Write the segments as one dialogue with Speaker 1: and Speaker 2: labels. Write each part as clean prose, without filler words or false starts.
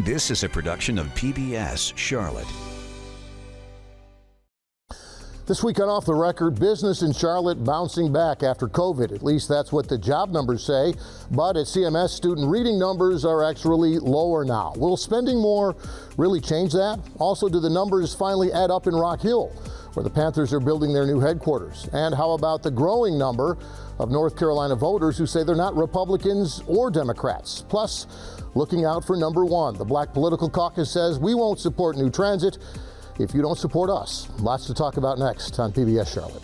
Speaker 1: This is a production of PBS Charlotte.
Speaker 2: This week on Off the Record, business in Charlotte bouncing back after COVID. At least that's what the job numbers say. But at CMS, student reading numbers are actually lower now. Will spending more really change that? Also, do the numbers finally add up in Rock Hill, where the Panthers are building their new headquarters? And how about the growing number of North Carolina voters who say they're not Republicans or Democrats? Plus, looking out for number one. The Black Political Caucus says we won't support new transit if you don't support us. Lots to talk about next on PBS Charlotte.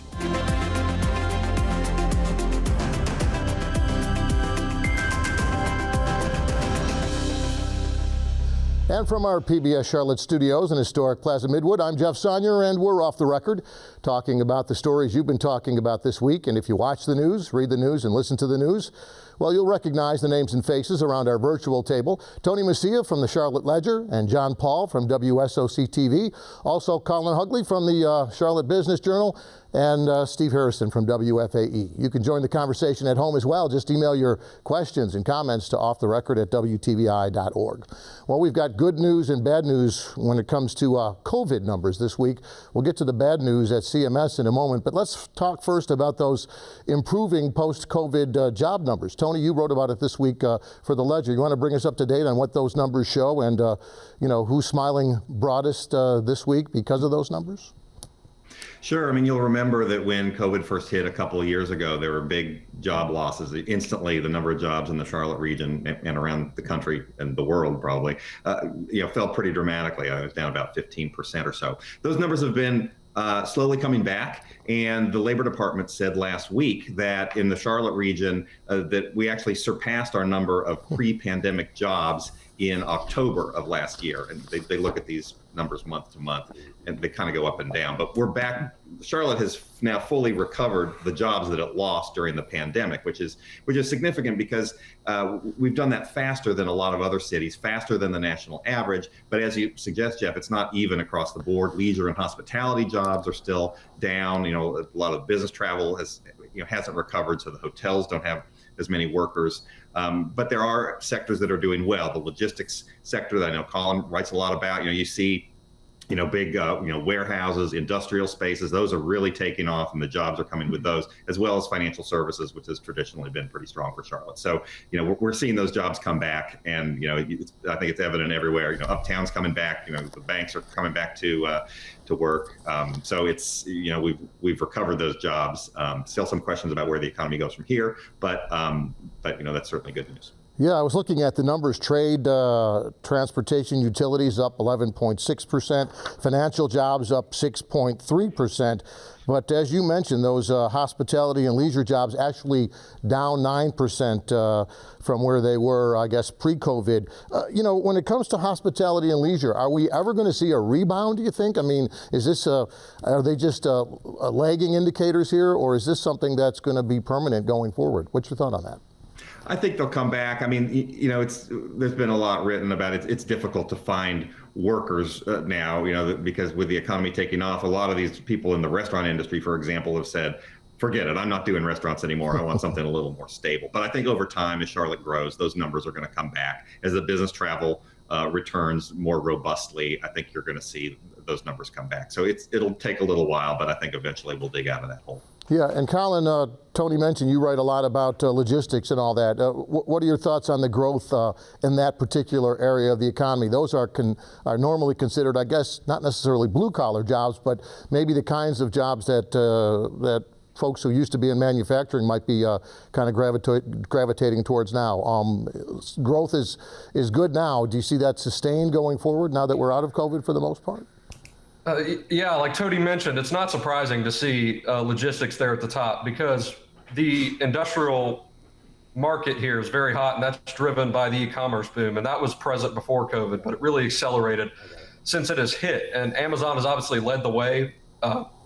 Speaker 2: And from our PBS Charlotte studios in historic Plaza Midwood, I'm Jeff Sonyer, and we're off the record talking about the stories you've been talking about this week. And if you watch the news, read the news, and listen to the news, well, you'll recognize the names and faces around our virtual table. Tony Messia from the Charlotte Ledger and John Paul from WSOC TV. Also, Colin Hugley from the Charlotte Business Journal and Steve Harrison from WFAE. You can join the conversation at home as well. Just email your questions and comments to offtherecord@WTVI.org. Well, we've got good news and bad news when it comes to COVID numbers this week. We'll get to the bad news at CMS in a moment, but let's talk first about those improving post-COVID job numbers. Tony, you wrote about it this week for the Ledger. You want to bring us up to date on what those numbers show and who's smiling broadest this week because of those numbers?
Speaker 3: Sure. I mean, you'll remember that when COVID first hit a couple of years ago, there were big job losses. Instantly, the number of jobs in the Charlotte region and around the country and the world probably, fell pretty dramatically. It was down about 15% or so. Those numbers have been slowly coming back. And the Labor Department said last week that in the Charlotte region that we actually surpassed our number of pre-pandemic jobs in October of last year. And they look at these numbers month to month and they kind of go up and down. But we're back. Charlotte has now fully recovered the jobs that it lost during the pandemic, which is significant because we've done that faster than a lot of other cities, faster than the national average. But as you suggest, Jeff, it's not even across the board. Leisure and hospitality jobs are still down. A lot of business travel hasn't recovered, so the hotels don't have as many workers. But there are sectors that are doing well. The logistics sector that I know Colin writes a lot about, you see, big, warehouses, industrial spaces, those are really taking off and the jobs are coming with those, as well as financial services, which has traditionally been pretty strong for Charlotte. So, we're seeing those jobs come back and, I think it's evident everywhere. Uptown's coming back, the banks are coming back to work. So it's, we've recovered those jobs. Still some questions about where the economy goes from here, but that's certainly good news.
Speaker 2: Yeah, I was looking at the numbers. Trade, transportation, utilities up 11.6%, financial jobs up 6.3%. But as you mentioned, those hospitality and leisure jobs actually down 9% from where they were, I guess, pre-COVID. When it comes to hospitality and leisure, are we ever going to see a rebound, do you think? I mean, is this are they just lagging indicators here, or is this something that's going to be permanent going forward? What's your thought on that?
Speaker 3: I think they'll come back. I mean, there's been a lot written about it. It's difficult to find workers now, because with the economy taking off, a lot of these people in the restaurant industry, for example, have said, forget it, I'm not doing restaurants anymore. I want something a little more stable. But I think over time, as Charlotte grows, those numbers are going to come back. As the business travel returns more robustly, I think you're going to see those numbers come back. So it'll take a little while, but I think eventually we'll dig out of that hole.
Speaker 2: Yeah, and Colin, Tony mentioned you write a lot about logistics and all that. What are your thoughts on the growth in that particular area of the economy? Those are normally considered, I guess, not necessarily blue-collar jobs, but maybe the kinds of jobs that folks who used to be in manufacturing might be kind of gravitating towards now. Growth is good now. Do you see that sustained going forward now that we're out of COVID for the most part?
Speaker 4: Yeah, like Tony mentioned, it's not surprising to see logistics there at the top because the industrial market here is very hot, and that's driven by the e-commerce boom. And that was present before COVID, but it really accelerated since it has hit. And Amazon has obviously led the way,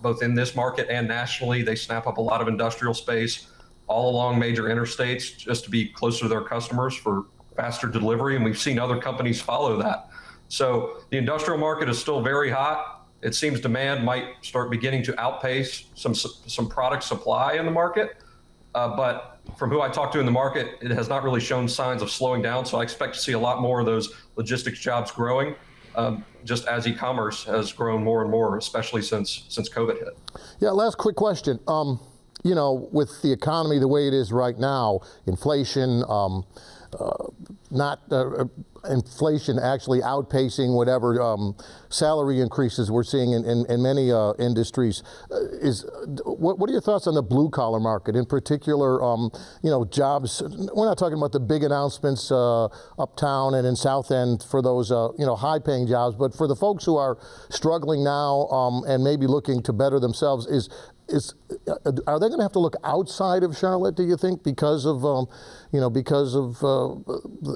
Speaker 4: both in this market and nationally. They snap up a lot of industrial space all along major interstates just to be closer to their customers for faster delivery. And we've seen other companies follow that. So the industrial market is still very hot. It seems demand might start beginning to outpace some product supply in the market. But from who I talked to in the market, it has not really shown signs of slowing down. So I expect to see a lot more of those logistics jobs growing, just as e-commerce has grown more and more, especially since COVID hit.
Speaker 2: Yeah, last quick question. You know, with the economy the way it is right now, inflation, inflation actually outpacing whatever salary increases we're seeing in many industries. What are your thoughts on the blue collar market, in particular? You know, jobs. We're not talking about the big announcements uptown and in South End for those you know, high paying jobs, but for the folks who are struggling now and maybe looking to better themselves, are they going to have to look outside of Charlotte, do you think, because of you know, because of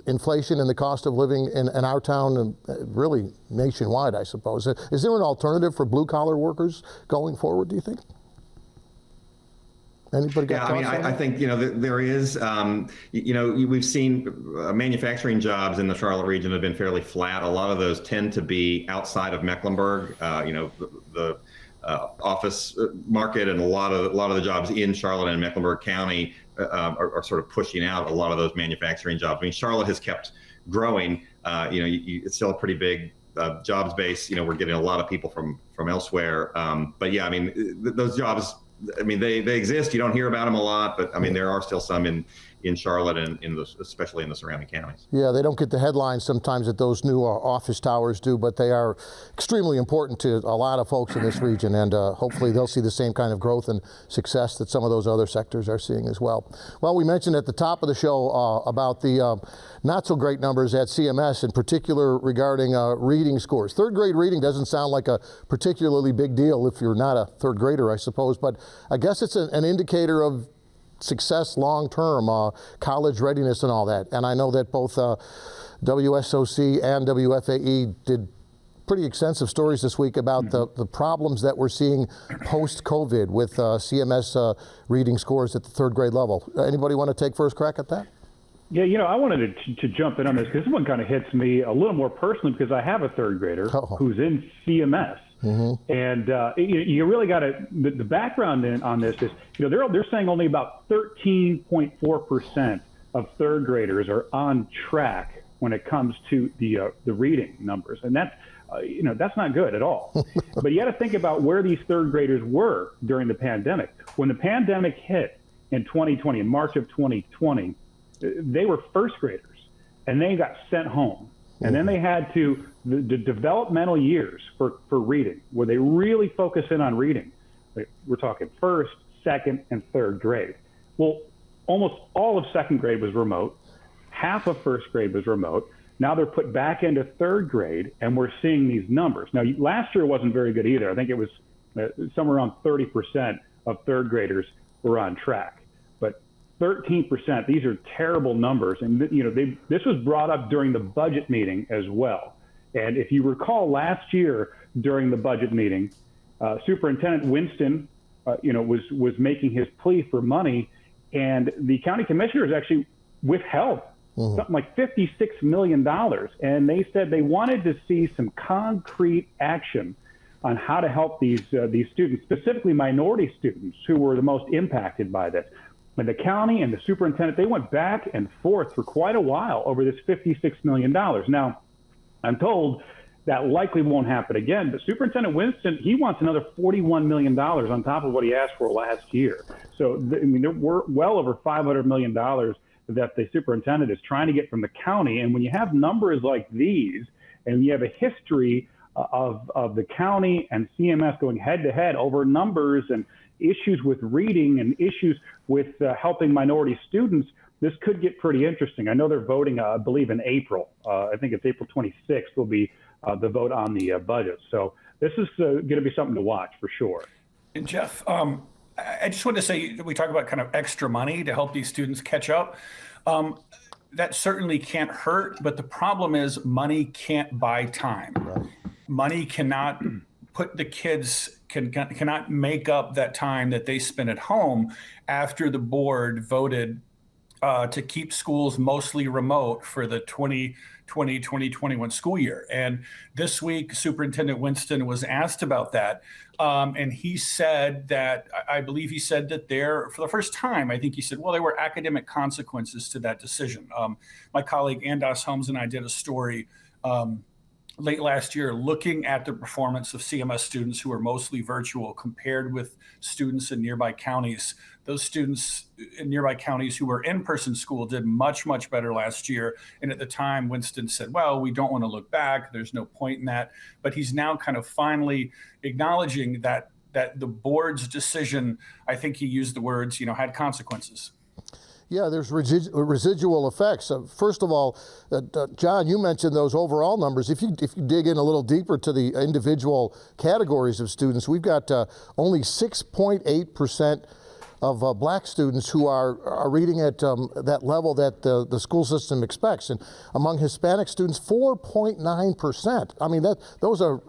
Speaker 2: inflation and the cost of living in our town and really nationwide, I suppose? Is there an alternative for blue collar workers going forward, do you think? Anybody got thoughts on that?
Speaker 3: I think, you know, there is, you know, we've seen manufacturing jobs in the Charlotte region have been fairly flat. A lot of those tend to be outside of Mecklenburg. You know, the office market and a lot of the jobs in Charlotte and Mecklenburg County are sort of pushing out a lot of those manufacturing jobs. I mean, Charlotte has kept growing. You know, it's still a pretty big jobs base. You know, we're getting a lot of people from elsewhere. But yeah, I mean, those jobs, I mean, they exist. You don't hear about them a lot, but I mean, there are still some in Charlotte and especially in the surrounding counties.
Speaker 2: Yeah, they don't get the headlines sometimes that those new office towers do, but they are extremely important to a lot of folks in this region, and hopefully they'll see the same kind of growth and success that some of those other sectors are seeing as well. Well, we mentioned at the top of the show about the not so great numbers at CMS, in particular regarding reading scores. Third grade reading doesn't sound like a particularly big deal if you're not a third grader, I suppose, but I guess it's an indicator of success long-term, college readiness and all that. And I know that both WSOC and WFAE did pretty extensive stories this week about the problems that we're seeing post-COVID with CMS reading scores at the third grade level. Anybody want to take first crack at that?
Speaker 5: Yeah, you know, I wanted to jump in on this because this one kind of hits me a little more personally because I have a third grader who's in CMS. Mm-hmm. And you really got to, the background on this is, you know, they're saying only about 13.4% of third graders are on track when it comes to the reading numbers. And that's, you know, that's not good at all. But you got to think about where these third graders were during the pandemic. When the pandemic hit in 2020, in March of 2020, they were first graders and they got sent home. And then they had to, the developmental years for reading, where they really focus in on reading. We're talking first, second, and third grade. Well, almost all of second grade was remote. Half of first grade was remote. Now they're put back into third grade, and we're seeing these numbers. Now, last year wasn't very good either. I think it was somewhere around 30% of third graders were on track. 13%, these are terrible numbers. And, you know, this was brought up during the budget meeting as well. And if you recall last year during the budget meeting, Superintendent Winston, you know, was making his plea for money, and the county commissioners actually withheld something like $56 million. And they said they wanted to see some concrete action on how to help these students, specifically minority students who were the most impacted by this. And the county and the superintendent, they went back and forth for quite a while over this $56 million. Now, I'm told that likely won't happen again, but Superintendent Winston, he wants another $41 million on top of what he asked for last year. So, I mean, there were well over $500 million that the superintendent is trying to get from the county. And when you have numbers like these, and you have a history of the county and CMS going head-to-head over numbers and issues with reading and issues with helping minority students, this could get pretty interesting. I know they're voting, I believe, in April. I think it's April 26th will be the vote on the budget. So this is going to be something to watch for sure.
Speaker 6: And Jeff, I just wanted to say, we talk about kind of extra money to help these students catch up. That certainly can't hurt, but the problem is money can't buy time. Right. Money cannot put the kids, cannot make up that time that they spent at home after the board voted to keep schools mostly remote for the 2020-2021 school year. And this week, Superintendent Winston was asked about that. And he said that, I believe he said that for the first time, I think he said, well, there were academic consequences to that decision. My colleague Andas Holmes and I did a story late last year looking at the performance of CMS students who are mostly virtual compared with students in nearby counties. Those students in nearby counties who were in-person school did much, much better last year. And at the time, Winston said, well, we don't want to look back. There's no point in that. But he's now kind of finally acknowledging that the board's decision, I think he used the words, had consequences.
Speaker 2: Yeah, there's residual effects. First of all, John, you mentioned those overall numbers. If you dig in a little deeper to the individual categories of students, we've got only 6.8% of black students who are reading at that level that the school system expects. And among Hispanic students, 4.9%. I mean, those are,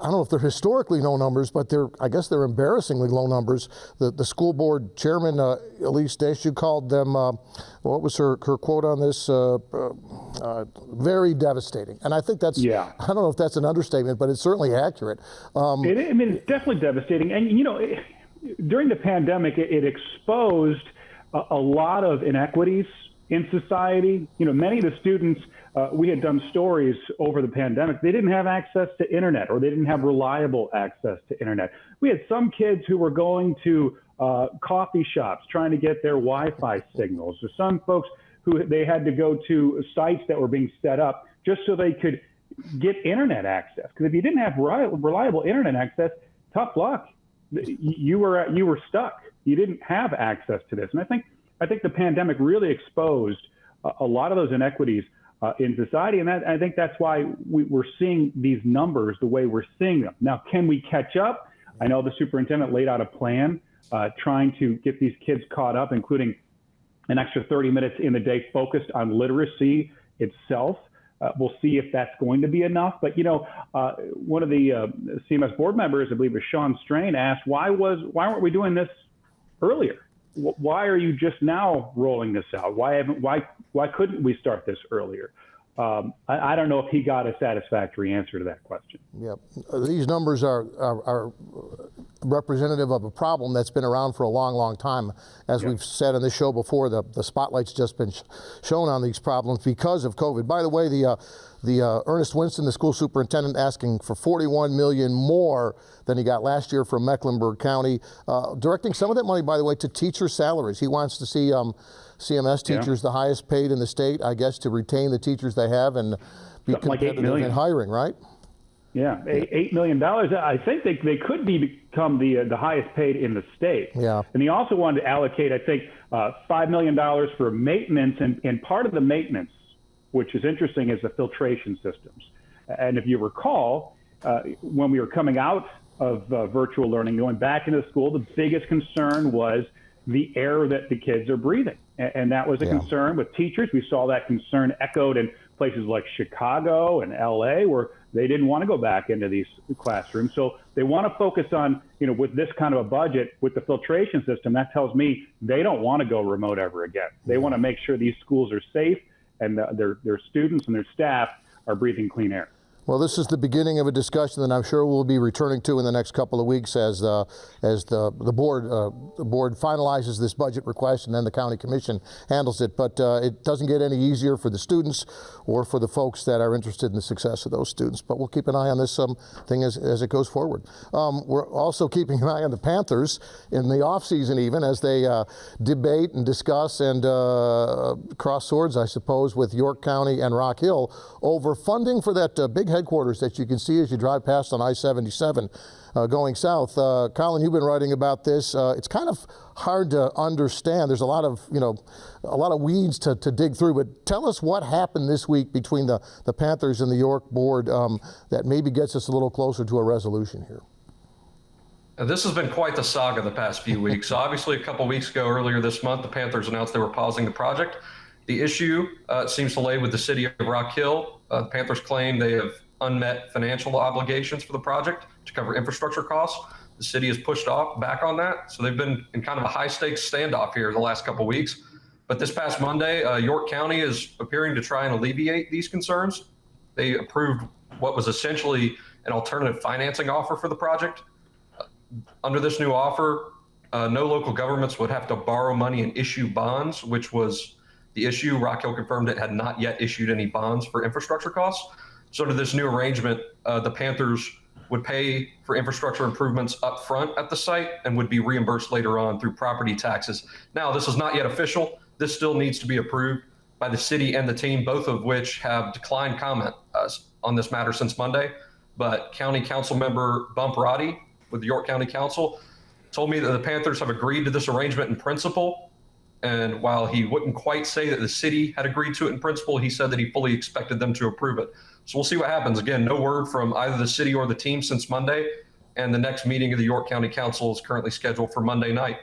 Speaker 2: I don't know if they're historically low numbers, but I guess they're embarrassingly low numbers. The school board chairman, Elise Deshu, called them, what was her quote on this? Very devastating. And I think that's, I don't know if that's an understatement, but it's certainly accurate.
Speaker 5: It's definitely devastating. And, during the pandemic, it exposed a lot of inequities in society. Many of the students, we had done stories over the pandemic, they didn't have access to internet, or they didn't have reliable access to internet. We had some kids who were going to coffee shops trying to get their Wi-Fi signals, or some folks who they had to go to sites that were being set up just so they could get internet access. Because if you didn't have reliable internet access, tough luck. You were stuck. You didn't have access to this. And I think the pandemic really exposed a lot of those inequities in society. And I think that's why we're seeing these numbers the way we're seeing them. Now, can we catch up? I know the superintendent laid out a plan trying to get these kids caught up, including an extra 30 minutes in the day focused on literacy itself. We'll see if that's going to be enough. But, one of the CMS board members, I believe it was Sean Strain, asked, why weren't we doing this earlier? Why are you just now rolling this out? Why couldn't we start this earlier? I don't know if he got a satisfactory answer to that question.
Speaker 2: Yeah, these numbers are representative of a problem that's been around for a long, long time. As we've said on this show before, the spotlight's just been shown on these problems because of COVID. By the way, the Ernest Winston, the school superintendent, asking for $41 million more than he got last year from Mecklenburg County, directing some of that money, by the way, to teacher salaries. He wants to see CMS teachers the highest paid in the state, I guess, to retain the teachers they have and be
Speaker 5: something
Speaker 2: competitive
Speaker 5: like $8 million
Speaker 2: in hiring, right?
Speaker 5: Yeah, $8 million. I think they could become the highest paid in the state.
Speaker 2: Yeah.
Speaker 5: And he also wanted to allocate, I think, $5 million for maintenance, and part of the maintenance, which is interesting, is the filtration systems. And if you recall, when we were coming out of virtual learning, going back into school, the biggest concern was the air that the kids are breathing. And that was a concern with teachers. We saw that concern echoed in places like Chicago and LA, where they didn't want to go back into these classrooms. So they want to focus on, with this kind of a budget, with the filtration system, that tells me they don't want to go remote ever again. They want to make sure these schools are safe and their students and their staff are breathing clean air.
Speaker 2: Well, this is the beginning of a discussion that I'm sure we'll be returning to in the next couple of weeks as the board finalizes this budget request, and then the county commission handles it. But it doesn't get any easier for the students or for the folks that are interested in the success of those students. But we'll keep an eye on this thing as it goes forward. We're also keeping an eye on the Panthers in the offseason, even as they debate and discuss and cross swords, I suppose, with York County and Rock Hill over funding for that big headquarters that you can see as you drive past on I-77 going south. Colin, you've been writing about this. It's kind of hard to understand. There's a lot of weeds to dig through, but tell us what happened this week between the Panthers and the York board that maybe gets us a little closer to a resolution here.
Speaker 4: This has been quite the saga the past few weeks. So obviously, a couple weeks ago, earlier this month, the Panthers announced they were pausing the project. The issue seems to lay with the city of Rock Hill. The Panthers claim they have unmet financial obligations for the project to cover infrastructure costs. The city has pushed back on that. So they've been in kind of a high stakes standoff here the last couple of weeks. But this past Monday, York County is appearing to try and alleviate these concerns. They approved what was essentially an alternative financing offer for the project. Under this new offer, no local governments would have to borrow money and issue bonds, which was the issue. Rock Hill confirmed it had not yet issued any bonds for infrastructure costs. So under this new arrangement, the Panthers would pay for infrastructure improvements up front at the site and would be reimbursed later on through property taxes. Now, this is not yet official. This still needs to be approved by the city and the team, both of which have declined comment on this matter since Monday. But County Council member Bump Roddy with the York County Council told me that the Panthers have agreed to this arrangement in principle. And while he wouldn't quite say that the city had agreed to it in principle, he said that he fully expected them to approve it. So we'll see what happens. Again, no word from either the city or the team since Monday. And the next meeting of the York County Council is currently scheduled for Monday night.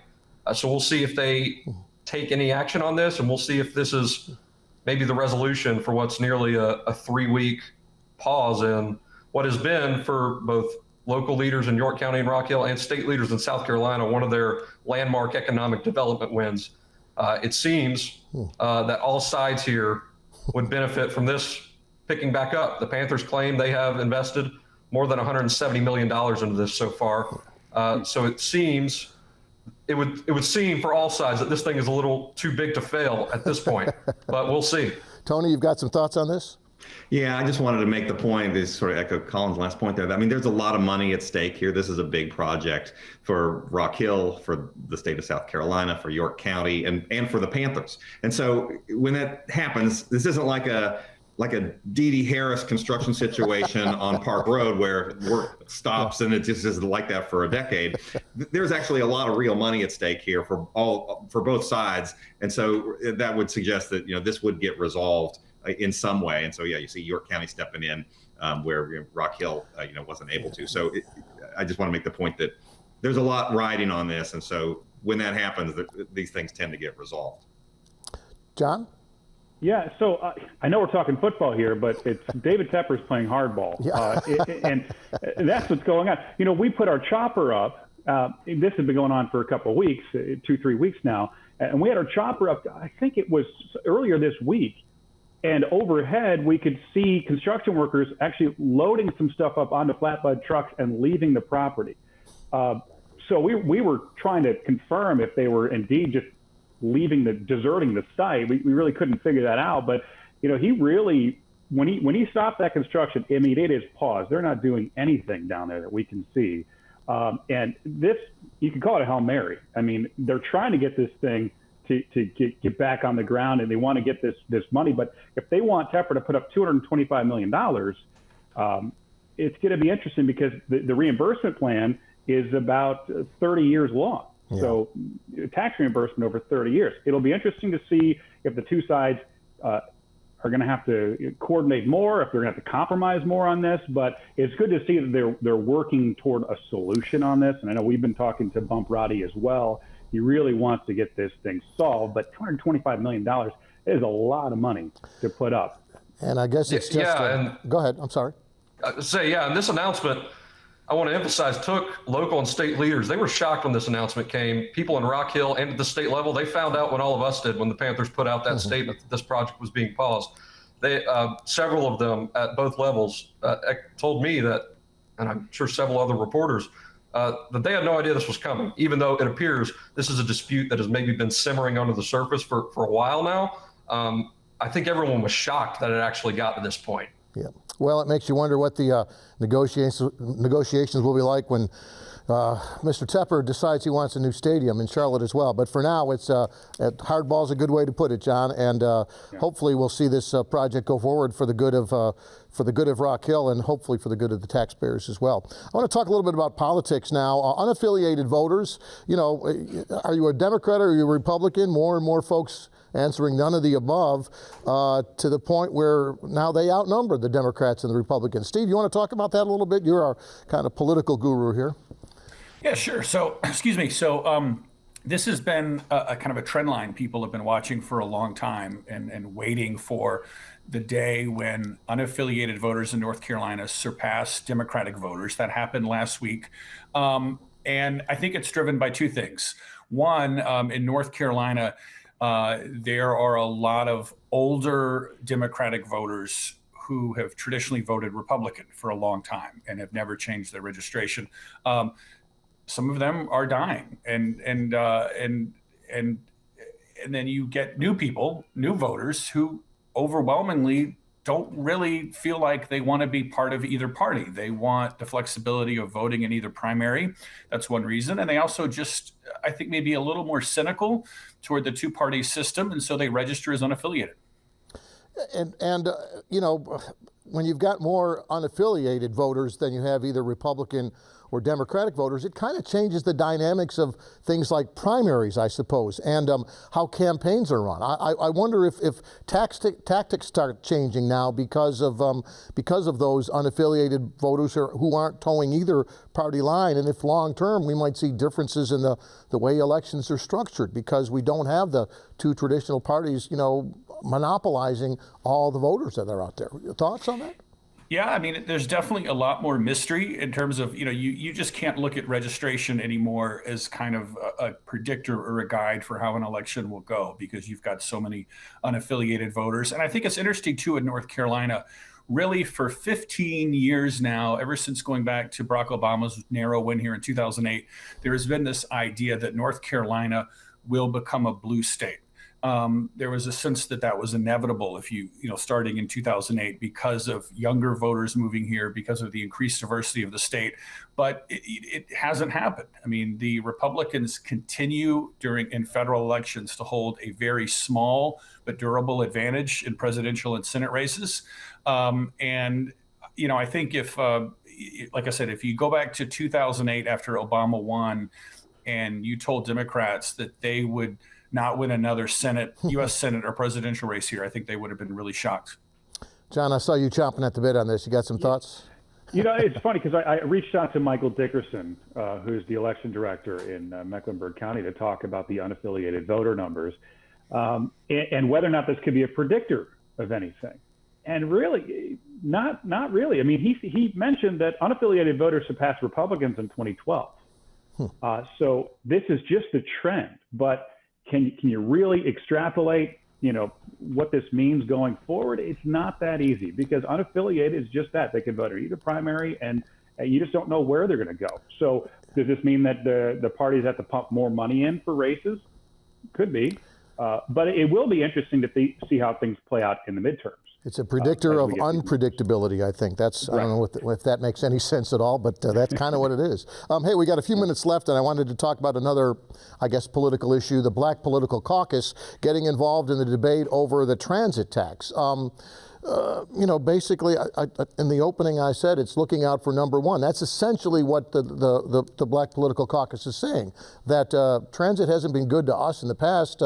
Speaker 4: So we'll see if they take any action on this, and we'll see if this is maybe the resolution for what's nearly a 3-week pause in what has been, for both local leaders in York County and Rock Hill and state leaders in South Carolina, one of their landmark economic development wins. It seems that all sides here would benefit from this picking back up. The Panthers claim they have invested more than $170 million into this so far. So it seems, it would seem for all sides that this thing is a little too big to fail at this point, but we'll see.
Speaker 2: Tony, you've got some thoughts on this?
Speaker 3: Yeah, I just wanted to make the point, this sort of echo Colin's last point there. I mean, there's a lot of money at stake here. This is a big project for Rock Hill, for the state of South Carolina, for York County, and for the Panthers. And so when that happens, this isn't like a Dee Dee Harris construction situation on Park Road where work stops and it just isn't like that for a decade. There's actually a lot of real money at stake here for both sides. And so that would suggest that, this would get resolved in some way. And so, yeah, you see York County stepping in where Rock Hill, wasn't able to. So I just want to make the point that there's a lot riding on this. And so when that happens, these things tend to get resolved.
Speaker 2: John?
Speaker 5: Yeah, so I know we're talking football here, but it's David Tepper's playing hardball. Yeah. And that's what's going on. We put our chopper up. This has been going on for a couple of weeks, 2-3 weeks now. And we had our chopper up, I think it was earlier this week. And overhead, we could see construction workers actually loading some stuff up onto flatbed trucks and leaving the property. So we were trying to confirm if they were indeed just deserting the site. We really couldn't figure that out. But, he really, when he stopped that construction, I mean, it is paused. They're not doing anything down there that we can see. And this, you could call it a Hail Mary. I mean, they're trying to get this thing to get back on the ground, and they want to get this money. But if they want Tepper to put up $225 million, it's going to be interesting because the reimbursement plan is about 30 years long. Yeah. So tax reimbursement over 30 years. It'll be interesting to see if the two sides are going to have to coordinate more, if they're going to have to compromise more on this. But it's good to see that they're working toward a solution on this. And I know we've been talking to Bump Roddy as well. He really wants to get this thing solved, but $225 million is a lot of money to put up.
Speaker 2: And I guess it's just go ahead. I'm sorry.
Speaker 4: And this announcement, I want to emphasize, took local and state leaders. They were shocked when this announcement came. People in Rock Hill and at the state level, they found out when all of us did, when the Panthers put out that statement that this project was being paused. They, several of them at both levels told me that, and I'm sure several other reporters, that they had no idea this was coming, even though it appears this is a dispute that has maybe been simmering under the surface for a while now. I think everyone was shocked that it actually got to this point.
Speaker 2: Yeah. Well, it makes you wonder what the negotiations will be like when Mr. Tepper decides he wants a new stadium in Charlotte as well. But for now, it's hardball is a good way to put it, John. And hopefully, we'll see this project go forward for the good of Rock Hill and hopefully for the good of the taxpayers as well. I want to talk a little bit about politics now. Unaffiliated voters, are you a Democrat or are you a Republican? More and more folks answering none of the above, to the point where now they outnumber the Democrats and the Republicans. Steve, you want to talk about that a little bit? You're our kind of political guru here.
Speaker 6: Yeah, sure. So, excuse me. So this has been a kind of a trend line people have been watching for a long time and waiting for the day when unaffiliated voters in North Carolina surpass Democratic voters. That happened last week. And I think it's driven by two things. One, in North Carolina, there are a lot of older Democratic voters who have traditionally voted Republican for a long time and have never changed their registration. Some of them are dying, and then you get new people, new voters who overwhelmingly don't really feel like they want to be part of either party. They want the flexibility of voting in either primary. That's one reason. And they also just, I think, maybe a little more cynical toward the two-party system, and so they register as unaffiliated.
Speaker 2: And you know, when you've got more unaffiliated voters than you have either Republican or Democratic voters, it kind of changes the dynamics of things like primaries, I suppose, and how campaigns are run. I wonder if tactics start changing now because of those unaffiliated voters who aren't towing either party line, and if long term we might see differences in the way elections are structured because we don't have the two traditional parties, you know, monopolizing all the voters that are out there. Your thoughts on that?
Speaker 6: Yeah, I mean, there's definitely a lot more mystery in terms of, you know, you just can't look at registration anymore as kind of a predictor or a guide for how an election will go because you've got so many unaffiliated voters. And I think it's interesting, too, in North Carolina, really for 15 years now, ever since going back to Barack Obama's narrow win here in 2008, there has been this idea that North Carolina will become a blue state. There was a sense that that was inevitable if starting in 2008 because of younger voters moving here, because of the increased diversity of the state. But it hasn't happened. I mean, the Republicans continue in federal elections to hold a very small but durable advantage in presidential and Senate races. And, you know, I think if, like I said, if you go back to 2008 after Obama won and you told Democrats that they would not win another U.S. Senate or presidential race here, I think they would have been really shocked.
Speaker 2: John, I saw you chomping at the bit on this. You got some thoughts?
Speaker 5: You know, it's funny because I reached out to Michael Dickerson, who's the election director in Mecklenburg County, to talk about the unaffiliated voter numbers and whether or not this could be a predictor of anything. And really, not really. I mean, he mentioned that unaffiliated voters surpassed Republicans in 2012. So this is just a trend, but can you really extrapolate, you know, what this means going forward? It's not that easy because unaffiliated is just that. They can vote in either primary and you just don't know where they're going to go. So does this mean that the parties have to pump more money in for races? Could be. But it will be interesting to see how things play out in the midterms.
Speaker 2: It's a predictor of unpredictability, I think. That's, right. I don't know if that makes any sense at all, but that's kind of what it is. Hey, we got a few minutes left, and I wanted to talk about another, I guess, political issue, the Black Political Caucus getting involved in the debate over the transit tax. You know, basically, in the opening, I said it's looking out for number one. That's essentially what the Black Political Caucus is saying, that transit hasn't been good to us in the past.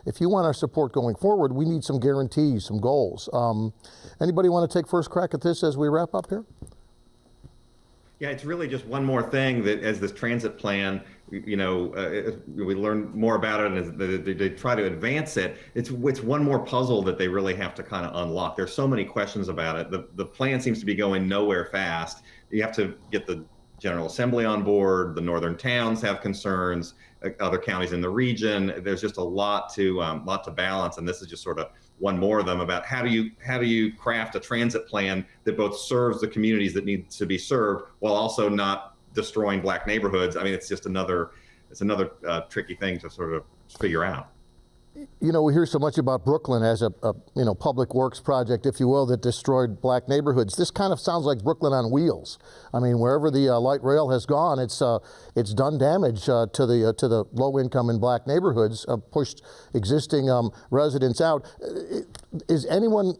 Speaker 2: If you want our support going forward, we need some guarantees, some goals. Anybody want to take first crack at this as we wrap up here?
Speaker 3: Yeah, it's really just one more thing that as this transit plan, you know, we learn more about it and they try to advance it. It's one more puzzle that they really have to kind of unlock. There's so many questions about it. The plan seems to be going nowhere fast. You have to get the General Assembly on board. The northern towns have concerns. Other counties in the region. There's just a lot to balance, and this is just sort of one more of them about how do you craft a transit plan that both serves the communities that need to be served while also not destroying Black neighborhoods. I mean, it's another tricky thing to sort of figure out.
Speaker 2: You know, we hear so much about Brooklyn as a public works project, if you will, that destroyed Black neighborhoods. This kind of sounds like Brooklyn on wheels. I mean, wherever the light rail has gone, it's done damage to the low income and Black neighborhoods, pushed existing residents out. Is anyone?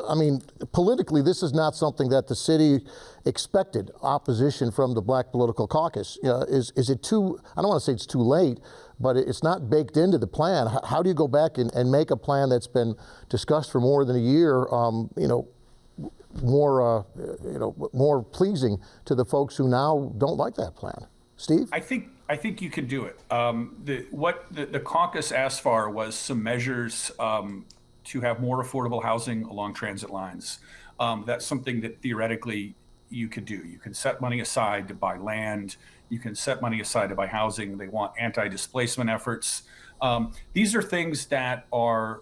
Speaker 2: I mean, politically, this is not something that the city expected. Opposition from the Black Political Caucus. Is it too? I don't want to say it's too late, but it's not baked into the plan. How do you go back and make a plan that's been discussed for more than a year, more pleasing to the folks who now don't like that plan? Steve?
Speaker 6: I think you can do it. What the caucus asked for was some measures to have more affordable housing along transit lines. That's something that theoretically you could do. You can set money aside to buy land. You can set money aside to buy housing. They want anti-displacement efforts. These are things that are,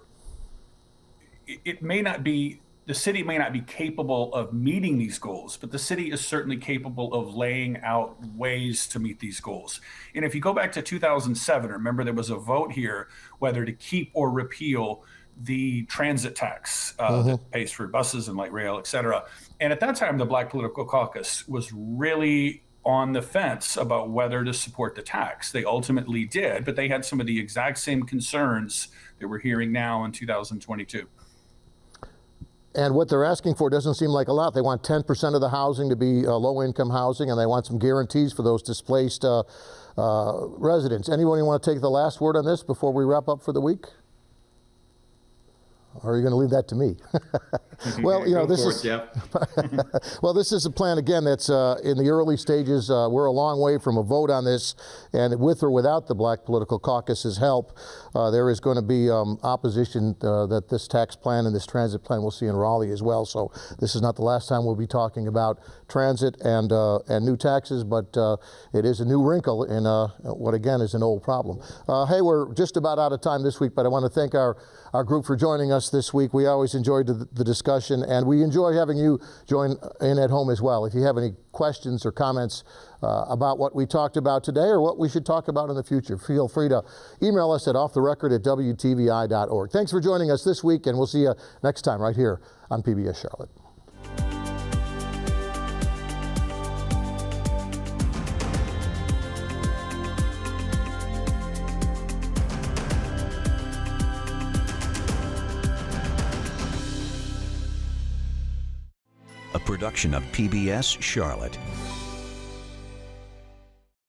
Speaker 6: it may not be, the city may not be capable of meeting these goals, but the city is certainly capable of laying out ways to meet these goals. And if you go back to 2007, remember there was a vote here whether to keep or repeal the transit tax that pays for buses and light rail, et cetera. And at that time, the Black Political Caucus was really on the fence about whether to support the tax. They ultimately did, but they had some of the exact same concerns that we're hearing now in 2022.
Speaker 2: And what they're asking for doesn't seem like a lot. They want 10% of the housing to be low-income housing, and they want some guarantees for those displaced residents. Anyone want to take the last word on this before we wrap up for the week? Or are you going to leave that to me? Well, you know, this is well, this is a plan again that's in the early stages. We're a long way from a vote on this, and with or without the Black Political Caucus's help, there is going to be opposition that this tax plan and this transit plan we'll see in Raleigh as well. So this is not the last time we'll be talking about transit and new taxes, but it is a new wrinkle in what again is an old problem. Hey, we're just about out of time this week, but I want to thank our group for joining us this week. We always enjoyed the discussion, and we enjoy having you join in at home as well. If you have any questions or comments about what we talked about today or what we should talk about in the future, feel free to email us at offtherecord@wtvi.org. Thanks for joining us this week, and we'll see you next time right here on PBS Charlotte.
Speaker 1: A production of PBS Charlotte.